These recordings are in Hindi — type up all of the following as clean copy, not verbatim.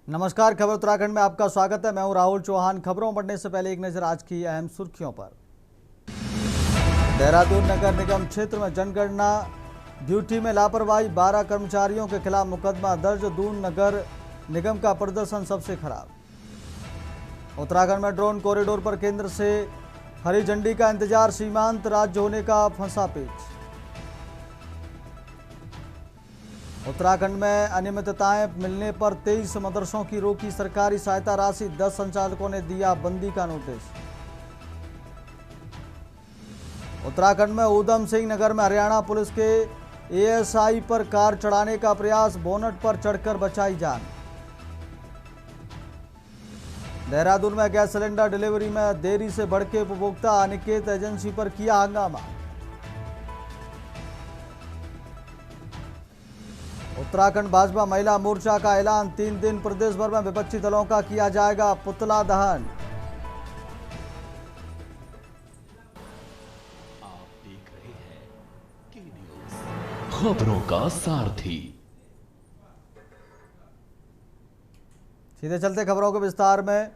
नमस्कार, खबर उत्तराखंड में आपका स्वागत है। मैं हूं राहुल चौहान। खबरों बढ़ने से पहले एक नजर आज की अहम सुर्खियों पर। देहरादून नगर निगम क्षेत्र में जनगणना ड्यूटी में लापरवाही, 12 कर्मचारियों के खिलाफ मुकदमा दर्ज। दून नगर निगम का प्रदर्शन सबसे खराब। उत्तराखंड में ड्रोन कॉरिडोर पर केंद्र से हरी झंडी का इंतजार, सीमांत राज्य होने का फंसा पेच। उत्तराखंड में अनियमितताएं मिलने पर 23 मदरसों की रोकी सरकारी सहायता राशि, 10 संचालकों ने दिया बंदी का नोटिस। उत्तराखंड में ऊधम सिंह नगर में हरियाणा पुलिस के एएसआई पर कार चढ़ाने का प्रयास, बोनट पर चढ़कर बचाई जान। देहरादून में गैस सिलेंडर डिलीवरी में देरी से भड़के उपभोक्ता, अनिकेत एजेंसी पर किया हंगामा। उत्तराखंड भाजपा महिला मोर्चा का ऐलान, 3 दिन प्रदेश भर में विपक्षी दलों का किया जाएगा पुतला दहन। आप देख रहे हैं के न्यूज़, खबरों का सारथी। सीधे चलते खबरों के विस्तार में।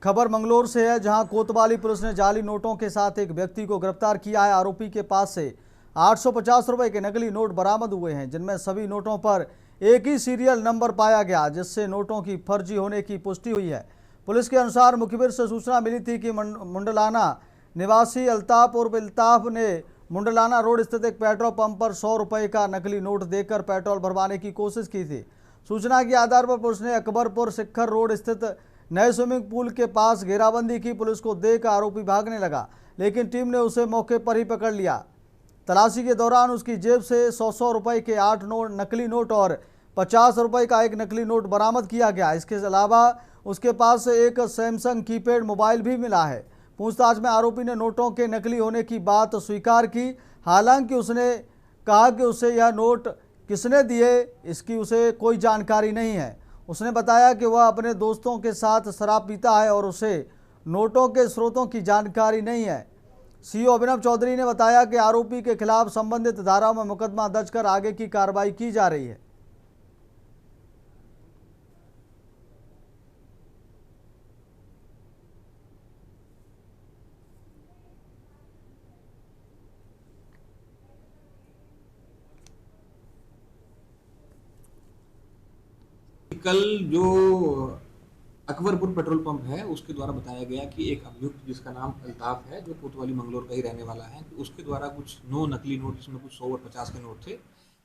खबर मंगलोर से है, जहां कोतवाली पुलिस ने जाली नोटों के साथ एक व्यक्ति को गिरफ्तार किया है। आरोपी के पास से 850 रुपए के नकली नोट बरामद हुए हैं, जिनमें सभी नोटों पर एक ही सीरियल नंबर पाया गया, जिससे नोटों की फर्जी होने की पुष्टि हुई है। पुलिस के अनुसार मुखबिर से सूचना मिली थी कि मुंडलाना निवासी अल्ताफ उर्फ इल्ताफ ने मुंडलाना रोड स्थित एक पेट्रोल पंप पर 100 रुपए का नकली नोट देकर पेट्रोल भरवाने की कोशिश की थी। सूचना के आधार पर पुलिस ने अकबरपुर शिखर रोड स्थित नए स्विमिंग पूल के पास घेराबंदी की। पुलिस को देख आरोपी भागने लगा, लेकिन टीम ने उसे मौके पर ही पकड़ लिया। तलाशी के दौरान उसकी जेब से 100 रुपए के 8 नकली नोट और 50 रुपए का एक नकली नोट बरामद किया गया। इसके अलावा उसके पास से एक सैमसंग कीपैड मोबाइल भी मिला है। पूछताछ में आरोपी ने नोटों के नकली होने की बात स्वीकार की। हालांकि उसने कहा कि उसे यह नोट किसने दिए, इसकी उसे कोई जानकारी नहीं है। उसने बताया कि वह अपने दोस्तों के साथ शराब पीता है और उसे नोटों के स्रोतों की जानकारी नहीं है। सीओ अभिनव चौधरी ने बताया कि आरोपी के खिलाफ संबंधित धाराओं में मुकदमा दर्ज कर आगे की कार्रवाई की जा रही है। कल जो अकबरपुर पेट्रोल पंप है उसके द्वारा बताया गया कि एक अभियुक्त जिसका नाम अल्ताफ है, जो कोतवाली मंगलोर का ही रहने वाला है, उसके द्वारा कुछ 9 नकली नोट, जिसमें कुछ 100 और 50 के नोट थे,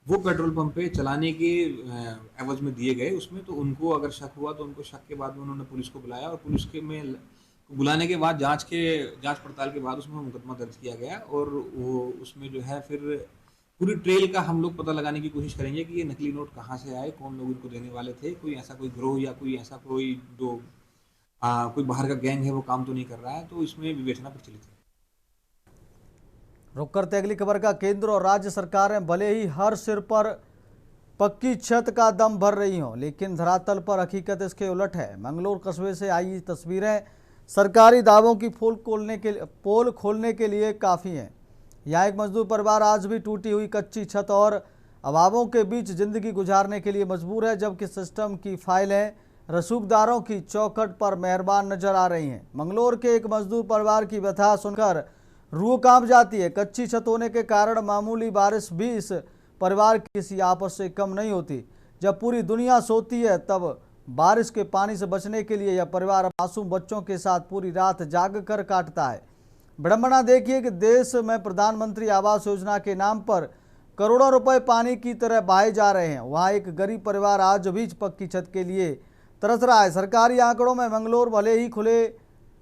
वो पेट्रोल पंप पे चलाने के एवज में दिए गए। उसमें तो उनको अगर शक हुआ तो उनको शक के बाद में उन्होंने पुलिस को बुलाया और पुलिस के में बुलाने के बाद जांच पड़ताल के बाद उसमें मुकदमा दर्ज किया गया। और वो उसमें जो है फिर पूरी ट्रेल का हम लोग पता लगाने की कोशिश करेंगे कि ये नकली नोट कहाँ से आए, कौन लोग इनको देने वाले थे, कोई ऐसा कोई गिरोह या कोई ऐसा कोई जो कोई बाहर का गैंग है वो काम तो नहीं कर रहा है। तो इसमें विवेचना प्रचलित है। रुक करते अगली खबर का। केंद्र और राज्य सरकारें भले ही हर सिर पर पक्की छत का दम भर रही हों, लेकिन धरातल पर हकीकत इसके उलट है। मंगलोर कस्बे से आई तस्वीरें सरकारी दावों की पोल खोलने के लिए काफ़ी हैं। यहाँ एक मजदूर परिवार आज भी टूटी हुई कच्ची छत और अभावों के बीच जिंदगी गुजारने के लिए मजबूर है, जबकि सिस्टम की फाइलें रसूखदारों की चौखट पर मेहरबान नजर आ रही हैं। मंगलोर के एक मजदूर परिवार की व्यथा सुनकर रूह कांप जाती है। कच्ची छत होने के कारण मामूली बारिश भी इस परिवार की किसी आपत से कम नहीं होती। जब पूरी दुनिया सोती है, तब बारिश के पानी से बचने के लिए यह परिवार मासूम बच्चों के साथ पूरी रात जाग कर काटता है। विडंबना देखिए कि देश में प्रधानमंत्री आवास योजना के नाम पर करोड़ों रुपए पानी की तरह बहाए जा रहे हैं। वहाँ एक गरीब परिवार आज भी पक्की छत के लिए तरस रहा है। सरकारी आंकड़ों में मंगलोर भले ही खुले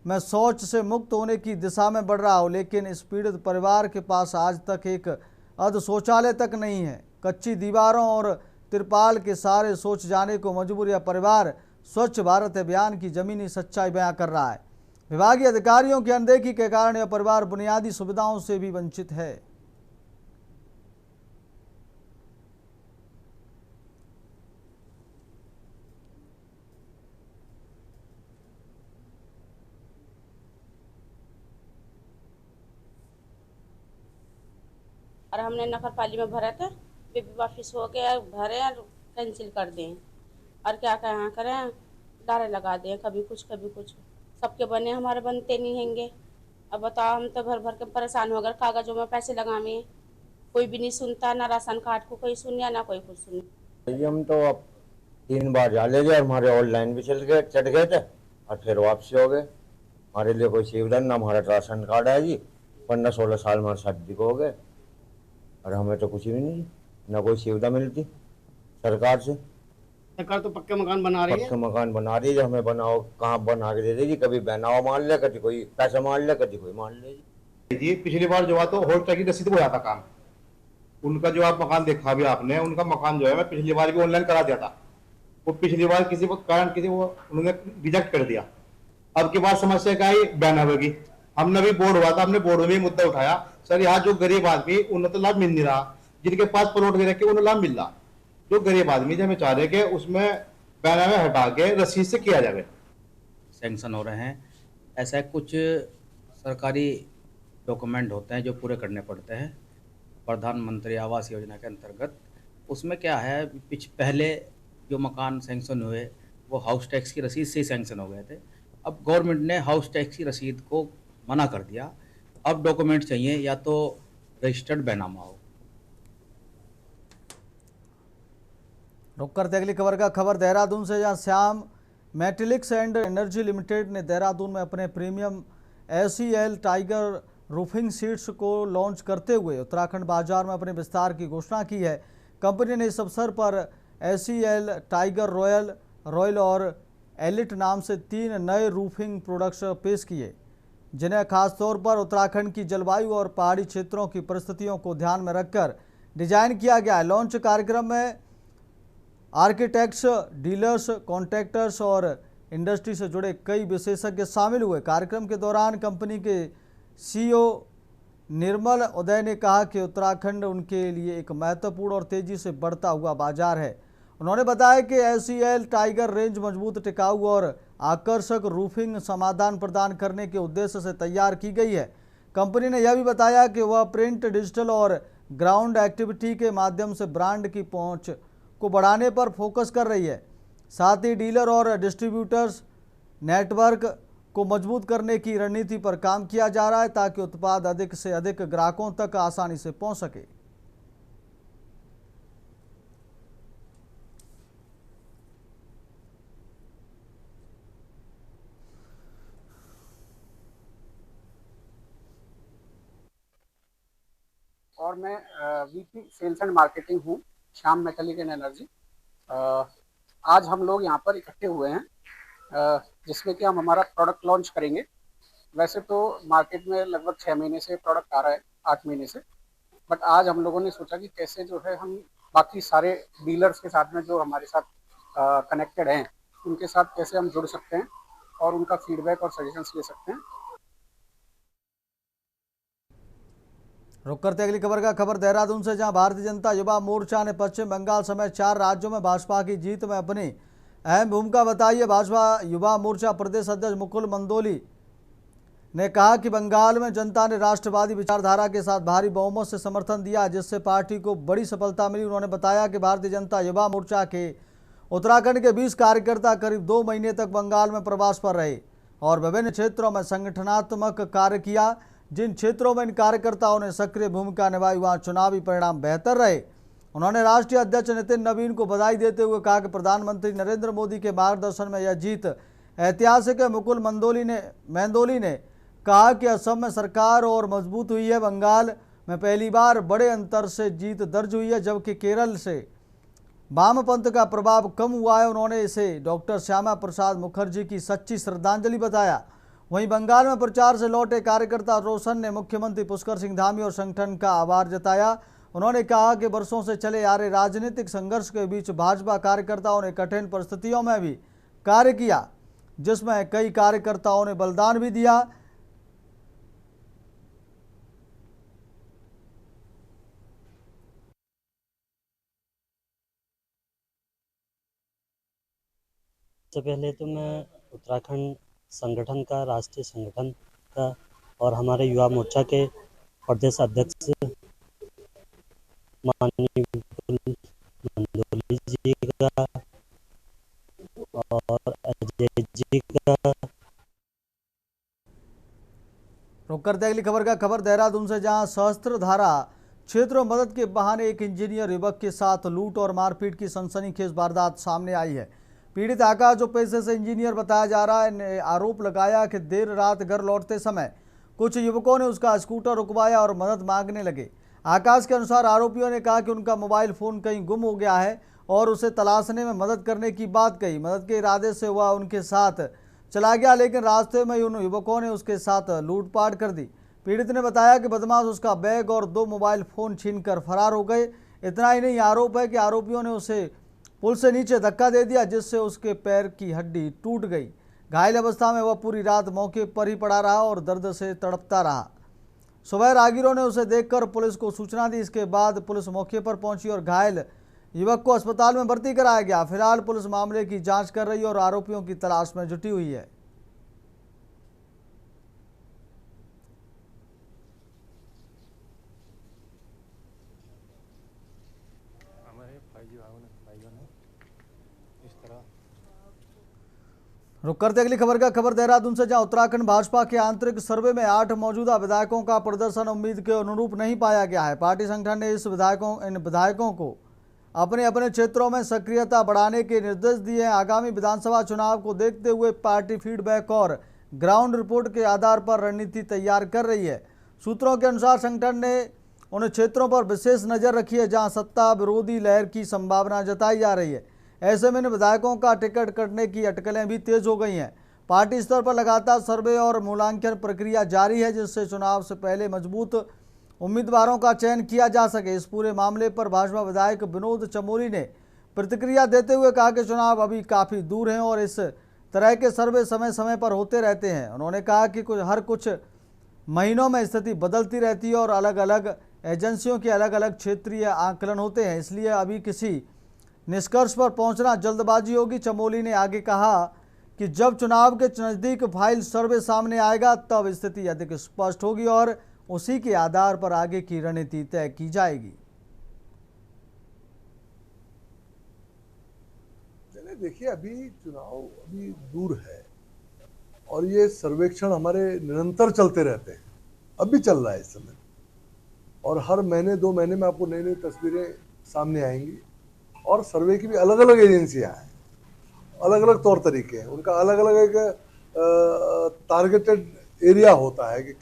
में शौच से मुक्त होने की दिशा में बढ़ रहा हो, लेकिन इस पीड़ित परिवार के पास आज तक एक अर्ध शौचालय तक नहीं है। कच्ची दीवारों और तिरपाल के सहारे सोच जाने को मजबूर यह परिवार स्वच्छ भारत अभियान की जमीनी सच्चाई बयां कर रहा है। विभागीय अधिकारियों की अनदेखी के कारण यह परिवार बुनियादी सुविधाओं से भी वंचित है। और हमने नगरपालिका में भरा था, वे भी वापिस हो गया, भरे और कैंसिल कर दें। और क्या करें लारे लगा दिए, कभी कुछ कभी कुछ। सबके बने, हमारे बनते नहीं हैंगे। अब बताओ, हम तो भर भर के परेशान हो गए, कागजों में पैसे लगावे, कोई भी नहीं सुनता, ना राशन कार्ड को कोई सुनिया, ना कोई कुछ सुने। जी हम तो अब 3 बार डाले गए, हमारे ऑनलाइन भी चढ़ गए थे और फिर वापसी हो गए। हमारे लिए कोई सुविधा ना, हमारा राशन कार्ड है जी, 15-16 साल हमारे शादी को हो गए और हमें तो कुछ भी नहीं, ना कोई सुविधा मिलती सरकार से। सरकार तो पक्के मकान बना रही है। पक्के मकान बना रही है, हमें बनाओ कहाँ बना के दे देगी, कभी बनाओ मान ले, कभी कोई पैसा मान ले, कभी कोई मान ले जी। पिछली बार जो हुआ तो होल्ड की रसीद को जाता काम, उनका जो आप मकान देखा भी आपने, उनका मकान जो है मैं पिछली बार भी ऑनलाइन करा दिया था। वो पिछली बार किसी को कारण किसी को उन्होंने रिजेक्ट कर दिया। अब की बार समस्या क्या है, बैन होगी। हमने भी बोर्ड हुआ था, हमने बोर्ड में भी मुद्दा उठाया, सर यहाँ जो गरीब आदमी उन्हें तो लाभ मिल नहीं रहा, जिनके पास प्लॉट दे रखे उन्हें लाभ मिल रहा। जो गरीब आदमी जो हमें चाह रहे कि उसमें बैनर में हटा के रसीद से किया जाए। सैंक्शन हो रहे हैं, ऐसा कुछ सरकारी डॉक्यूमेंट होते हैं जो पूरे करने पड़ते हैं प्रधानमंत्री आवास योजना के अंतर्गत। उसमें क्या है, पहले जो मकान सैंक्शन हुए वो हाउस टैक्स की रसीद से सैंक्शन हो गए थे। अब गवर्नमेंट ने हाउस टैक्स की रसीद को मना कर दिया। अब डॉक्यूमेंट चाहिए या तो रजिस्टर्ड बैनामा हो। रुक करते अगली खबर का खबर देहरादून से, जहां Shyam metallics and energy limited ने देहरादून में अपने premium SEL tiger roofing seats को लॉन्च करते हुए उत्तराखंड बाजार में अपने विस्तार की घोषणा की है। कंपनी ने इस अवसर पर SEL टाइगर रॉयल और एलिट नाम से 3 नए रूफिंग प्रोडक्ट्स पेश किए, जिन्हें खासतौर पर उत्तराखंड की जलवायु और पहाड़ी क्षेत्रों की परिस्थितियों को ध्यान में रखकर डिजाइन किया गया है। लॉन्च कार्यक्रम में आर्किटेक्ट्स, डीलर्स, कॉन्ट्रैक्टर्स और इंडस्ट्री से जुड़े कई विशेषज्ञ शामिल हुए। कार्यक्रम के दौरान कंपनी के CEO निर्मल उदय ने कहा कि उत्तराखंड उनके लिए एक महत्वपूर्ण और तेजी से बढ़ता हुआ बाजार है। उन्होंने बताया कि SEL टाइगर रेंज मजबूत, टिकाऊ और आकर्षक रूफिंग समाधान प्रदान करने के उद्देश्य से तैयार की गई है। कंपनी ने यह भी बताया कि वह प्रिंट, डिजिटल और ग्राउंड एक्टिविटी के माध्यम से ब्रांड की पहुंच को बढ़ाने पर फोकस कर रही है। साथ ही डीलर और डिस्ट्रीब्यूटर्स नेटवर्क को मजबूत करने की रणनीति पर काम किया जा रहा है, ताकि उत्पाद अधिक से अधिक ग्राहकों तक आसानी से पहुंच सके। और मैं VP सेल्स एंड मार्केटिंग हूँ श्याम मेटेलिक एंड एनर्जी। आज हम लोग यहाँ पर इकट्ठे हुए हैं जिसमें कि हम हमारा प्रोडक्ट लॉन्च करेंगे। वैसे तो मार्केट में लगभग 6 महीने से प्रोडक्ट आ रहा है, 8 महीने से, बट आज हम लोगों ने सोचा कि कैसे जो है हम बाकी सारे डीलर्स के साथ में जो हमारे साथ कनेक्टेड हैं उनके साथ कैसे हम जुड़ सकते हैं और उनका फीडबैक और सजेशंस ले सकते हैं। रुक करते अगली खबर का खबर देहरादून से, जहां भारतीय जनता युवा मोर्चा ने पश्चिम बंगाल समेत 4 राज्यों में भाजपा की जीत में अपनी अहम भूमिका बताई है। भाजपा युवा मोर्चा प्रदेश अध्यक्ष मुकुल मंदोली ने कहा कि बंगाल में जनता ने राष्ट्रवादी विचारधारा के साथ भारी बहुमत से समर्थन दिया, जिससे पार्टी को बड़ी सफलता मिली। उन्होंने बताया कि भारतीय जनता युवा मोर्चा के उत्तराखंड के 20 कार्यकर्ता करीब 2 महीने तक बंगाल में प्रवास पर रहे और विभिन्न क्षेत्रों में संगठनात्मक कार्य किया। जिन क्षेत्रों में इन कार्यकर्ताओं ने सक्रिय भूमिका निभाई, वहां चुनावी परिणाम बेहतर रहे। उन्होंने राष्ट्रीय अध्यक्ष नितिन नवीन को बधाई देते हुए कहा कि प्रधानमंत्री नरेंद्र मोदी के मार्गदर्शन में यह जीत ऐतिहासिक है। मुकुल मेंदोली ने कहा कि असम में सरकार और मजबूत हुई है, बंगाल में पहली बार बड़े अंतर से जीत दर्ज हुई है, जबकि केरल से वामपंथ का प्रभाव कम हुआ है। उन्होंने इसे डॉक्टर श्यामा प्रसाद मुखर्जी की सच्ची श्रद्धांजलि बताया। वहीं बंगाल में प्रचार से लौटे कार्यकर्ता रोशन ने मुख्यमंत्री पुष्कर सिंह धामी और संगठन का आभार जताया। उन्होंने कहा कि वर्षों से चले आ रहे राजनीतिक संघर्ष के बीच भाजपा कार्यकर्ताओं ने कठिन परिस्थितियों में भी कार्य किया, जिसमें कई कार्यकर्ताओं ने बलिदान भी दिया। सबसे पहले तो मैं उत्तराखंड संगठन का, राष्ट्रीय संगठन का और हमारे युवा मोर्चा के प्रदेश अध्यक्ष माननीय मुकुल मंदोली जी का और रुक करते अगली खबर का खबर देहरादून से, जहां सहस्त्रधारा क्षेत्र में मदद के बहाने एक इंजीनियर युवक के साथ लूट और मारपीट की सनसनीखेज वारदात सामने आई है। पीड़ित आकाश, जो पेशे से इंजीनियर बताया जा रहा है, ने आरोप लगाया कि देर रात घर लौटते समय कुछ युवकों ने उसका स्कूटर रुकवाया और मदद मांगने लगे। आकाश के अनुसार आरोपियों ने कहा कि उनका मोबाइल फोन कहीं गुम हो गया है और उसे तलाशने में मदद करने की बात कही। मदद के इरादे से वह उनके साथ चला गया, लेकिन रास्ते में उन युवकों ने उसके साथ लूटपाट कर दी। पीड़ित ने बताया कि बदमाश उसका बैग और 2 मोबाइल फोन छीनकर फरार हो गए। इतना ही नहीं, आरोप है कि आरोपियों ने उसे पुल से नीचे धक्का दे दिया, जिससे उसके पैर की हड्डी टूट गई। घायल अवस्था में वह पूरी रात मौके पर ही पड़ा रहा और दर्द से तड़पता रहा। सुबह राहगीरों ने उसे देखकर पुलिस को सूचना दी। इसके बाद पुलिस मौके पर पहुंची और घायल युवक को अस्पताल में भर्ती कराया गया। फिलहाल पुलिस मामले की जांच कर रही है और आरोपियों की तलाश में जुटी हुई है। रुक करते अगली खबर का खबर देहरादून से, जहां उत्तराखंड भाजपा के आंतरिक सर्वे में 8 मौजूदा विधायकों का प्रदर्शन उम्मीद के अनुरूप नहीं पाया गया है। पार्टी संगठन ने इन विधायकों को अपने अपने क्षेत्रों में सक्रियता बढ़ाने के निर्देश दिए हैं। आगामी विधानसभा चुनाव को देखते हुए पार्टी फीडबैक और ग्राउंड रिपोर्ट के आधार पर रणनीति तैयार कर रही है। सूत्रों के अनुसार संगठन ने उन क्षेत्रों पर विशेष नजर रखी है जहां सत्ता विरोधी लहर की संभावना जताई जा रही है। ऐसे में इन विधायकों का टिकट कटने की अटकलें भी तेज हो गई हैं। पार्टी स्तर पर लगातार सर्वे और मूल्यांकन प्रक्रिया जारी है, जिससे चुनाव से पहले मजबूत उम्मीदवारों का चयन किया जा सके। इस पूरे मामले पर भाजपा विधायक विनोद चमोली ने प्रतिक्रिया देते हुए कहा कि चुनाव अभी काफ़ी दूर हैं और इस तरह के सर्वे समय समय पर होते रहते हैं। उन्होंने कहा कि हर कुछ महीनों में स्थिति बदलती रहती है और अलग अलग एजेंसियों के अलग अलग क्षेत्रीय आकलन होते हैं, इसलिए अभी किसी निष्कर्ष पर पहुंचना जल्दबाजी होगी। चमोली ने आगे कहा कि जब चुनाव के नज़दीक फाइल सर्वे सामने आएगा तब स्थिति अधिक स्पष्ट होगी और उसी के आधार पर आगे की रणनीति तय की जाएगी। चलिए देखिए, अभी चुनाव अभी दूर है और ये सर्वेक्षण हमारे निरंतर चलते रहते हैं। अभी चल रहा है इस समय और हर महीने 2 महीने में आपको नई नई तस्वीरें सामने आएंगी। और सर्वे की भी अलग अलग एजेंसियां हैं, अलग अलग तौर तरीके हैं, उनका अलग अलग एक टारगेटेड एरिया होता है कि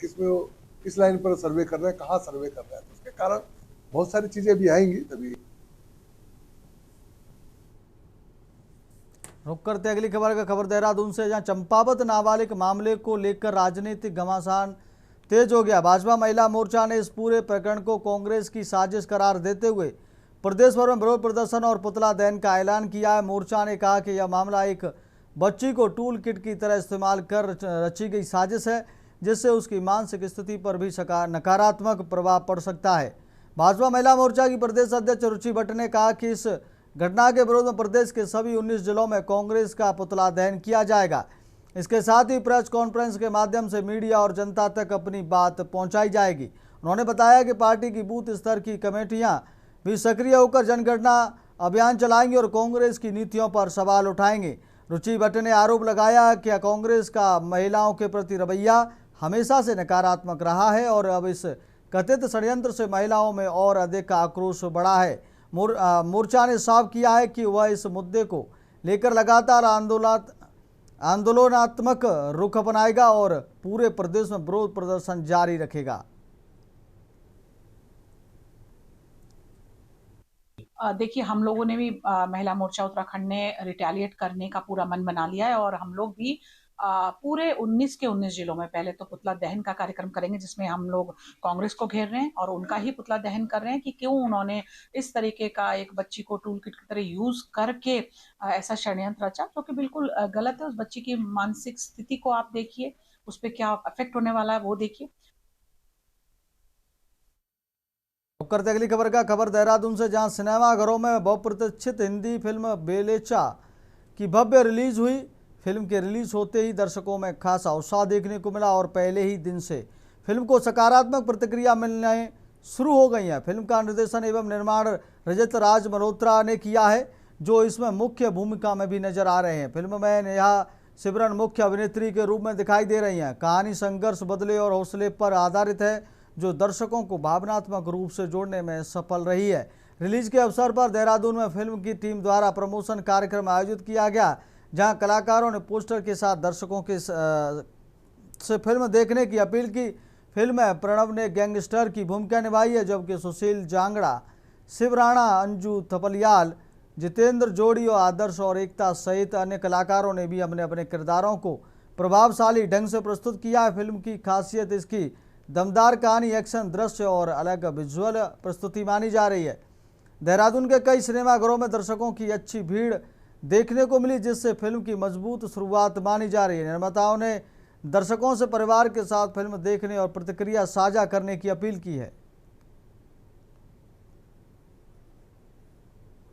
किस लाइन पर सर्वे कर रहे हैं, कहाँ सर्वे कर रहे हैं। तो उसके कारण बहुत सारी चीजें अभी आएंगी तभी। रुक करते अगली खबर का खबर देहरादून से, जहां चंपावत नाबालिग मामले को लेकर राजनीतिक घमासान तेज हो गया। भाजपा महिला मोर्चा ने इस पूरे प्रकरण को कांग्रेस की साजिश करार देते हुए प्रदेश भर में विरोध प्रदर्शन और पुतला दहन का ऐलान किया है। मोर्चा ने कहा कि यह मामला एक बच्ची को टूल किट की तरह इस्तेमाल कर रची गई साजिश है, जिससे उसकी मानसिक स्थिति पर भी नकारात्मक प्रभाव पड़ सकता है। भाजपा महिला मोर्चा की प्रदेश अध्यक्ष रुचि भट्ट ने कहा कि इस घटना के विरोध में प्रदेश के सभी 19 जिलों में कांग्रेस का पुतला दहन किया जाएगा। इसके साथ ही प्रेस कॉन्फ्रेंस के माध्यम से मीडिया और जनता तक अपनी बात पहुंचाई जाएगी। उन्होंने बताया कि पार्टी की बूथ स्तर की कमेटियां भी सक्रिय होकर जनगणना अभियान चलाएंगे और कांग्रेस की नीतियों पर सवाल उठाएंगे। रुचि भट्ट ने आरोप लगाया कि कांग्रेस का महिलाओं के प्रति रवैया हमेशा से नकारात्मक रहा है और अब इस कथित षड्यंत्र से महिलाओं में और अधिक आक्रोश बढ़ा है। मोर्चा ने साफ किया है कि वह इस मुद्दे को लेकर लगातार आंदोलनात्मक रुख अपनाएगा और पूरे प्रदेश में विरोध प्रदर्शन जारी रखेगा। देखिए, हम लोगों ने भी महिला मोर्चा उत्तराखंड ने रिटेलिएट करने का पूरा मन बना लिया है और हम लोग भी पूरे 19 के 19 जिलों में पहले तो पुतला दहन का कार्यक्रम करेंगे, जिसमें हम लोग कांग्रेस को घेर रहे हैं और उनका ही पुतला दहन कर रहे हैं कि क्यों उन्होंने इस तरीके का एक बच्ची को टूल किट की तरह यूज करके ऐसा षड्यंत्र रचा, जो कि बिल्कुल गलत है। उस बच्ची की मानसिक स्थिति को आप देखिए, उस पर क्या इफेक्ट होने वाला है वो देखिए। करते अगली खबर का खबर देहरादून से, जहां सिनेमाघरों में बहुप्रतीक्षित हिंदी फिल्म बेलेचा की भव्य रिलीज हुई। फिल्म के रिलीज होते ही दर्शकों में खासा उत्साह देखने को मिला और पहले ही दिन से फिल्म को सकारात्मक प्रतिक्रिया मिलने शुरू हो गई है। फिल्म का निर्देशन एवं निर्माण रजत राज मल्होत्रा ने किया है, जो इसमें मुख्य भूमिका में भी नजर आ रहे हैं। फिल्म में नेहा सिमरन मुख्य अभिनेत्री के रूप में दिखाई दे रही हैं। कहानी संघर्ष, बदले और हौसले पर आधारित है, जो दर्शकों को भावनात्मक रूप से जोड़ने में सफल रही है। रिलीज के अवसर पर देहरादून में फिल्म की टीम द्वारा प्रमोशन कार्यक्रम आयोजित किया गया, जहां कलाकारों ने पोस्टर के साथ दर्शकों के से फिल्म देखने की अपील की। फिल्म में प्रणव ने गैंगस्टर की भूमिका निभाई है, जबकि सुशील जांगड़ा, शिव राणा, अंजू थपलियाल, जितेंद्र जोड़ी और आदर्श और एकता सहित अन्य कलाकारों ने भी अपने अपने किरदारों को प्रभावशाली ढंग से प्रस्तुत किया है। फिल्म की खासियत इसकी दमदार कहानी, एक्शन दृश्य और अलग विजुअल प्रस्तुति मानी जा रही है। देहरादून के कई सिनेमाघरों में दर्शकों की अच्छी भीड़ देखने को मिली, जिससे फिल्म की मजबूत शुरुआत मानी जा रही है। निर्माताओं ने दर्शकों से परिवार के साथ फिल्म देखने और प्रतिक्रिया साझा करने की अपील की है।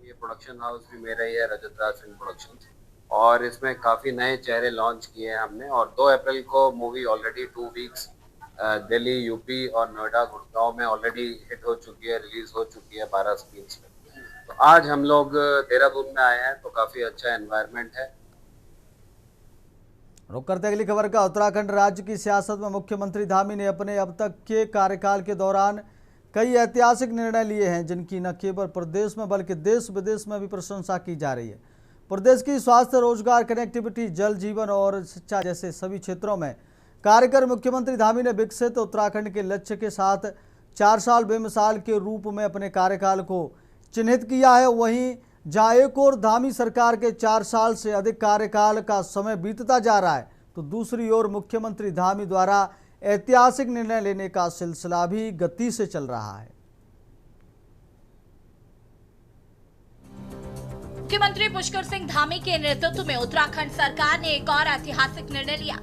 ये प्रोडक्शन हाउस भी मेरा ही है, रजत राज फिल्म प्रोडक्शन, और इसमें काफ़ी नए चेहरे लॉन्च किए हैं हमने। और 2 अप्रैल को movie already 2 weeks Delhi, UP और नोएडा, गुड़गांव में ऑलरेडी हिट हो चुकी है, रिलीज हो चुकी है 12 स्क्रीन्स में। तो आज हम लोग देहरादून में आए हैं, तो काफ़ी अच्छा एनवायरनमेंट है। रुक करते अगली खबर का। उत्तराखंड राज्य की सियासत में मुख्यमंत्री धामी ने अपने अब तक के कार्यकाल के दौरान कई ऐतिहासिक निर्णय लिए हैं, जिनकी न केवल प्रदेश में बल्कि देश विदेश में भी प्रशंसा की जा रही है। प्रदेश की स्वास्थ्य, रोजगार, कनेक्टिविटी, जल जीवन और शिक्षा जैसे सभी क्षेत्रों में कार्य कर मुख्यमंत्री धामी ने विकसित उत्तराखंड के लक्ष्य के साथ 4 साल बेमिसाल के रूप में अपने कार्यकाल को चिन्हित किया है। वहीं जहां एक और धामी सरकार के 4 साल से अधिक कार्यकाल का समय बीतता जा रहा है, तो दूसरी ओर मुख्यमंत्री धामी द्वारा ऐतिहासिक निर्णय लेने का सिलसिला भी गति से चल रहा है। मुख्यमंत्री पुष्कर सिंह धामी के नेतृत्व में उत्तराखंड सरकार ने एक और ऐतिहासिक निर्णय लिया।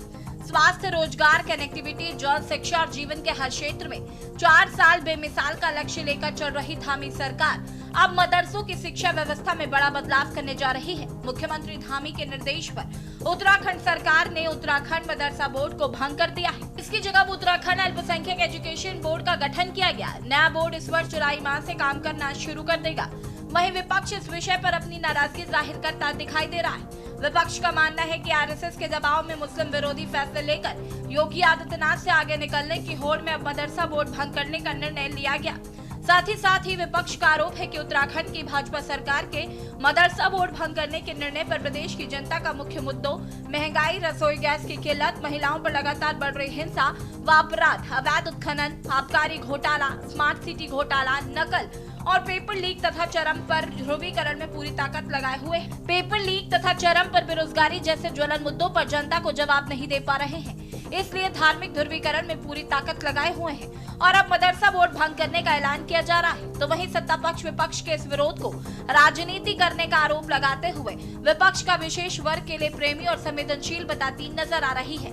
स्वास्थ्य, रोजगार, कनेक्टिविटी, जल, शिक्षा और जीवन के हर क्षेत्र में 4 साल बेमिसाल का लक्ष्य लेकर चल रही धामी सरकार अब मदरसों की शिक्षा व्यवस्था में बड़ा बदलाव करने जा रही है। मुख्यमंत्री धामी के निर्देश पर उत्तराखंड सरकार ने उत्तराखंड मदरसा बोर्ड को भंग कर दिया है। इसकी जगह उत्तराखंड अल्पसंख्यक एजुकेशन बोर्ड का गठन किया गया। नया बोर्ड इस वर्ष जुलाई माह से काम करना शुरू कर देगा। वहीं विपक्ष इस विषय पर अपनी नाराजगी जाहिर करता दिखाई दे रहा है। विपक्ष का मानना है कि आरएसएस के दबाव में मुस्लिम विरोधी फैसले लेकर योगी आदित्यनाथ से आगे निकलने की होड़ में अब मदरसा बोर्ड भंग करने का निर्णय लिया गया। साथ ही विपक्ष का आरोप है कि उत्तराखंड की भाजपा सरकार के मदरसा बोर्ड भंग करने के निर्णय पर प्रदेश की जनता का मुख्य मुद्दों महंगाई, रसोई गैस की किल्लत, महिलाओं पर लगातार बढ़ रही हिंसा व अपराध, अवैध उत्खनन, आबकारी घोटाला, स्मार्ट सिटी घोटाला, नकल और पेपर लीक तथा चरम पर ध्रुवीकरण में पूरी ताकत लगाए हुए हैं। पेपर लीक तथा चरम पर बेरोजगारी जैसे ज्वलन मुद्दों पर जनता को जवाब नहीं दे पा रहे हैं, इसलिए धार्मिक ध्रुवीकरण में पूरी ताकत लगाए हुए हैं और अब मदरसा बोर्ड भंग करने का ऐलान किया जा रहा है। तो वहीं सत्ता पक्ष विपक्ष के इस विरोध को राजनीति करने का आरोप लगाते हुए विपक्ष का विशेष वर्ग के लिए प्रेमी और संवेदनशील बताती नजर आ रही है।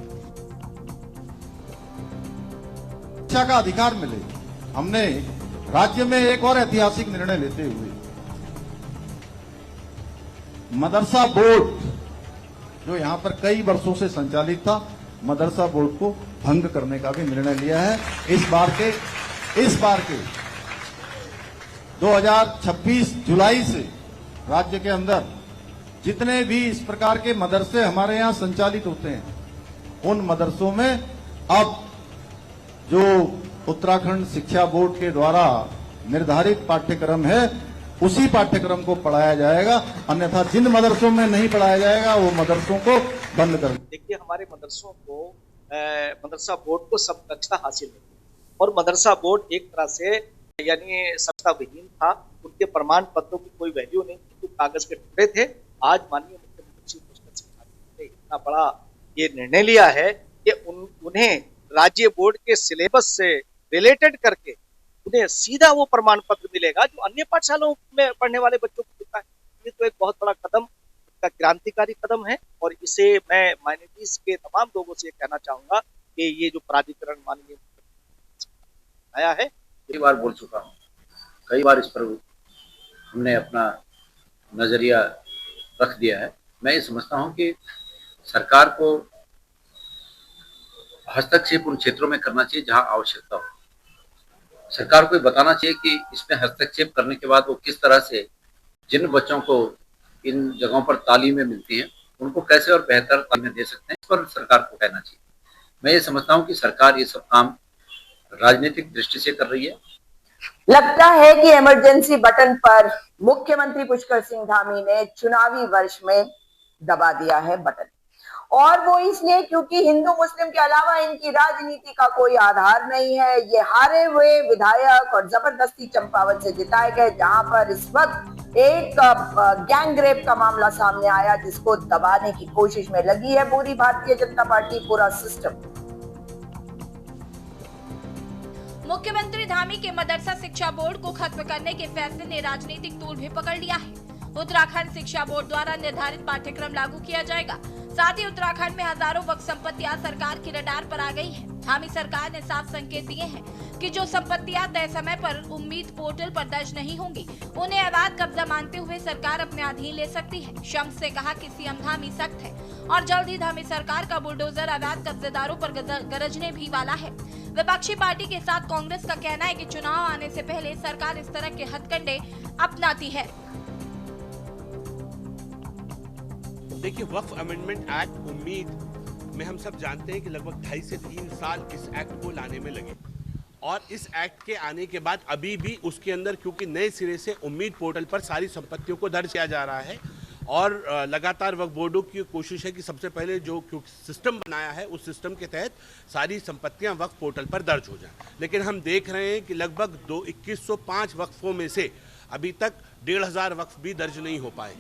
शिक्षा का अधिकार मिले, हमने राज्य में एक और ऐतिहासिक निर्णय लेते हुए मदरसा बोर्ड जो यहां पर कई वर्षों से संचालित था, मदरसा बोर्ड को भंग करने का भी निर्णय लिया है। इस बार के 2026 जुलाई से राज्य के अंदर जितने भी इस प्रकार के मदरसे हमारे यहां संचालित होते हैं, उन मदरसों में अब जो उत्तराखंड शिक्षा बोर्ड के द्वारा निर्धारित पाठ्यक्रम है, उसी पाठ्यक्रम को पढ़ाया जाएगा। अन्यथा जिन मदरसों में नहीं पढ़ाया जाएगा वो मदरसों को बंद कर। देखिए, हमारे मदरसों को मदरसा बोर्ड को समकक्षता हासिल है और मदरसा बोर्ड एक तरह से यानी सत्ता विहीन था। उनके प्रमाण पत्रों की कोई वैल्यू नहीं थी, तो कागज के टुकड़े थे। आज माननीय मुख्यमंत्री पुष्कर सिंह धामी ने इतना बड़ा ये निर्णय लिया है कि उन्हें राज्य बोर्ड के सिलेबस से रिलेटेड करके उन्हें सीधा वो प्रमाण पत्र मिलेगा जो अन्य पाठशालाओं में पढ़ने वाले बच्चों को मिलता है। ये तो एक बहुत बड़ा कदम, इसका क्रांतिकारी कदम है और इसे मैं माइनॉरिटीज के तमाम लोगों से कहना चाहूंगा कि ये जो प्राधिकरण माननीय आया है, कई बार बोल चुका हूँ, कई बार इस पर हमने अपना नजरिया रख दिया है। मैं ये समझता हूँ कि सरकार को हस्तक्षेप उन क्षेत्रों में करना चाहिए जहां आवश्यकता हो। सरकार को बताना चाहिए कि इसमें हस्तक्षेप करने के बाद वो किस तरह से जिन बच्चों को इन जगहों पर तालीमें मिलती हैं उनको कैसे और बेहतर तालीमें दे सकते हैं, इस पर सरकार को कहना चाहिए। मैं ये समझता हूँ कि सरकार ये सब काम राजनीतिक दृष्टि से कर रही है। लगता है कि इमरजेंसी बटन पर मुख्यमंत्री पुष्कर सिंह धामी ने चुनावी वर्ष में दबा दिया है बटन, और वो इसलिए क्योंकि हिंदू मुस्लिम के अलावा इनकी राजनीति का कोई आधार नहीं है। ये हारे हुए विधायक और जबरदस्ती चंपावत से जिताए गए, जहां पर इस वक्त एक गैंग रेप का मामला सामने आया, जिसको दबाने की कोशिश में लगी है पूरी भारतीय जनता पार्टी, पूरा सिस्टम। मुख्यमंत्री धामी के मदरसा शिक्षा बोर्ड को खत्म करने के फैसले ने राजनीतिक तूल भी पकड़ लिया है। उत्तराखंड शिक्षा बोर्ड द्वारा निर्धारित पाठ्यक्रम लागू किया जाएगा। साथ ही उत्तराखंड में हजारों वक्फ संपत्तियां सरकार की रडार पर आ गई हैं। धामी सरकार ने साफ संकेत दिए हैं कि जो संपत्तियां तय समय पर उम्मीद पोर्टल पर दर्ज नहीं होंगी, उन्हें अवैध कब्जा मानते हुए सरकार अपने अधीन ले सकती है। शम्स से कहा कि सीएम धामी सख्त है और जल्द ही धामी सरकार का बुलडोजर अवैध कब्जेदारों पर गरजने भी वाला है। विपक्षी पार्टी के साथ कांग्रेस का कहना है कि चुनाव आने से पहले सरकार इस तरह के हथकंडे अपनाती है। देखिए, वक्फ अमेंडमेंट एक्ट उम्मीद में हम सब जानते हैं कि लगभग 2.5 से 3 साल इस एक्ट को लाने में लगे, और इस एक्ट के आने के बाद अभी भी उसके अंदर क्योंकि नए सिरे से उम्मीद पोर्टल पर सारी संपत्तियों को दर्ज किया जा रहा है, और लगातार वक्फ बोर्डों की कोशिश है कि सबसे पहले जो सिस्टम बनाया है उस सिस्टम के तहत सारी संपत्तियां वक्फ पोर्टल पर दर्ज हो जाएं। लेकिन हम देख रहे हैं कि लगभग 2105 वक्फों में से अभी तक 1500 वक्फ भी दर्ज नहीं हो पाए,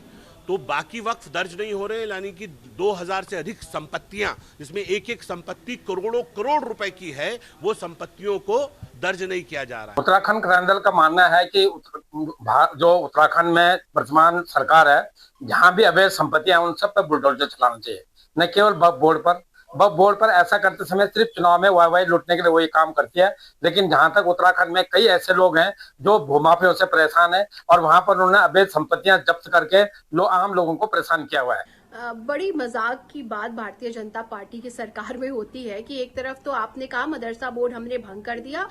तो बाकी वक्फ दर्ज नहीं हो रहे हैं, यानी कि 2000 से अधिक संपत्तियां, जिसमें एक एक संपत्ति करोड़ों करोड़ रुपए की है, वो संपत्तियों को दर्ज नहीं किया जा रहा है। उत्तराखंड क्रांति दल का मानना है कि जो उत्तराखंड में वर्तमान सरकार है, जहां भी अवैध संपत्तियां हैं उन सब पर बुलडोजर चलाना चाहिए, न केवल वक्फ बोर्ड पर। वक्फ बोर्ड पर ऐसा करते समय सिर्फ चुनाव में वाई लूटने के लिए वो ये काम करती है, लेकिन जहां तक उत्तराखंड में कई ऐसे लोग हैं जो भूमाफियों से परेशान है, और वहां पर उन्होंने अवैध संपत्तियां जब्त करके आम लोगों को परेशान किया हुआ है। बड़ी मजाक की बात भारतीय जनता पार्टी की सरकार में होती है कि एक तरफ तो आपने कहा मदरसा बोर्ड हमने भंग कर दिया,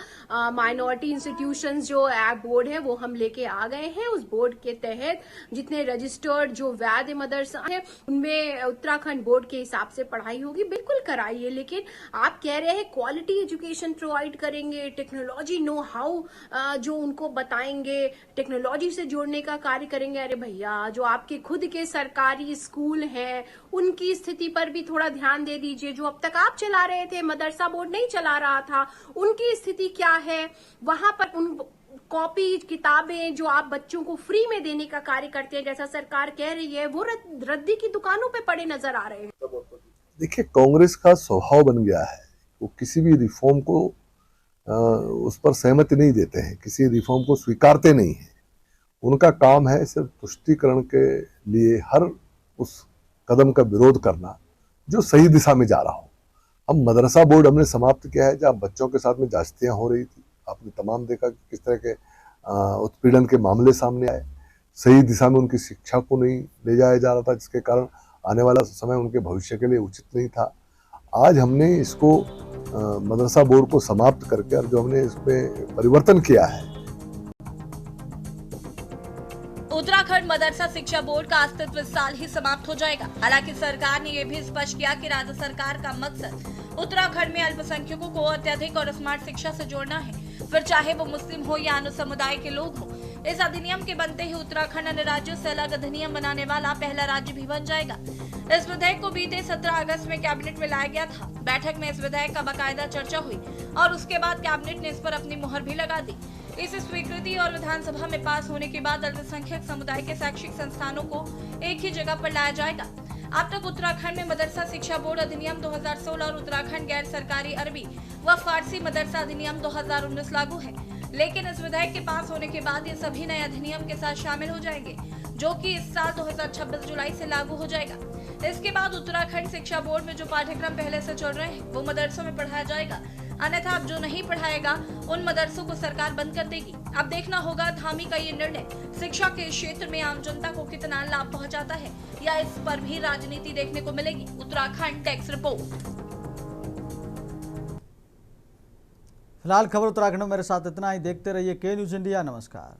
माइनॉरिटी इंस्टीट्यूशंस जो बोर्ड है वो हम लेके आ गए हैं, उस बोर्ड के तहत जितने रजिस्टर्ड जो वैध मदरसा है उनमें उत्तराखंड बोर्ड के हिसाब से पढ़ाई होगी। बिल्कुल कराइए, लेकिन आप कह रहे हैं क्वालिटी एजुकेशन प्रोवाइड करेंगे, टेक्नोलॉजी नो हाउ जो उनको बताएंगे, टेक्नोलॉजी से जोड़ने का कार्य करेंगे। अरे भैया, जो आपके खुद के सरकारी स्कूल है उनकी स्थिति पर भी थोड़ा ध्यान दे दीजिए। जो अब तक आप चला रहे थे, मदरसा बोर्ड नहीं चला रहा था, उनकी स्थिति क्या है? वहां पर उन कॉपी किताबें जो आप बच्चों को फ्री में देने का कार्य करते हैं जैसा सरकार कह रही है, वो रद्दी की दुकानों पे पड़े नजर आ रहे हैं। देखिए, कांग्रेस का स्वभाव बन गया है, वो किसी भी रिफॉर्म को उस पर सहमति नहीं देते हैं, किसी रिफॉर्म को स्वीकारते नहीं है। उनका काम है सिर्फ तुष्टीकरण के लिए हर उस कदम का विरोध करना जो सही दिशा में जा रहा हो। हम मदरसा बोर्ड हमने समाप्त किया है, जहाँ बच्चों के साथ में जांचतियाँ हो रही थी, आपने तमाम देखा कि किस तरह के उत्पीड़न के मामले सामने आए, सही दिशा में उनकी शिक्षा को नहीं ले जाया जा रहा था, जिसके कारण आने वाला समय उनके भविष्य के लिए उचित नहीं था। आज हमने इसको मदरसा बोर्ड को समाप्त करके और जो हमने इसमें परिवर्तन किया है, उत्तराखंड मदरसा शिक्षा बोर्ड का अस्तित्व इस साल ही समाप्त हो जाएगा। हालांकि सरकार ने यह भी स्पष्ट किया कि राज्य सरकार का मकसद उत्तराखंड में अल्पसंख्यकों को अत्यधिक और स्मार्ट शिक्षा से जोड़ना है, फिर चाहे वो मुस्लिम हो या अन्य समुदाय के लोग हो। इस अधिनियम के बनते ही उत्तराखंड अन्य राज्यों से अलग अधिनियम बनाने वाला पहला राज्य भी बन जाएगा। इस विधेयक को बीते 17 अगस्त में कैबिनेट में लाया गया था। बैठक में इस विधेयक का बाकायदा चर्चा हुई और उसके बाद कैबिनेट ने इस पर अपनी मुहर भी लगा दी। इस स्वीकृति और विधानसभा में पास होने के बाद अल्पसंख्यक समुदाय के शैक्षिक संस्थानों को एक ही जगह पर लाया जाएगा। अब तक उत्तराखंड में मदरसा शिक्षा बोर्ड अधिनियम 2016 और उत्तराखंड गैर सरकारी अरबी व फारसी मदरसा अधिनियम 2019 लागू है, लेकिन इस विधेयक के पास होने के बाद ये सभी नए अधिनियम के साथ शामिल हो जाएंगे, जो कि इस साल 2026 जुलाई से लागू हो जाएगा। इसके बाद उत्तराखंड शिक्षा बोर्ड में जो पाठ्यक्रम पहले से चल रहे हैं वो मदरसों में पढ़ाया जाएगा, अन्यथा अब जो नहीं पढ़ाएगा उन मदरसों को सरकार बंद कर देगी। अब देखना होगा धामी का ये निर्णय शिक्षा के क्षेत्र में आम जनता को कितना लाभ पहुंचाता है, या इस पर भी राजनीति देखने को मिलेगी। Uttarakhand desk report. फिलहाल खबर उत्तराखंड में मेरे साथ इतना ही। देखते रहिए के न्यूज़ इंडिया। नमस्कार।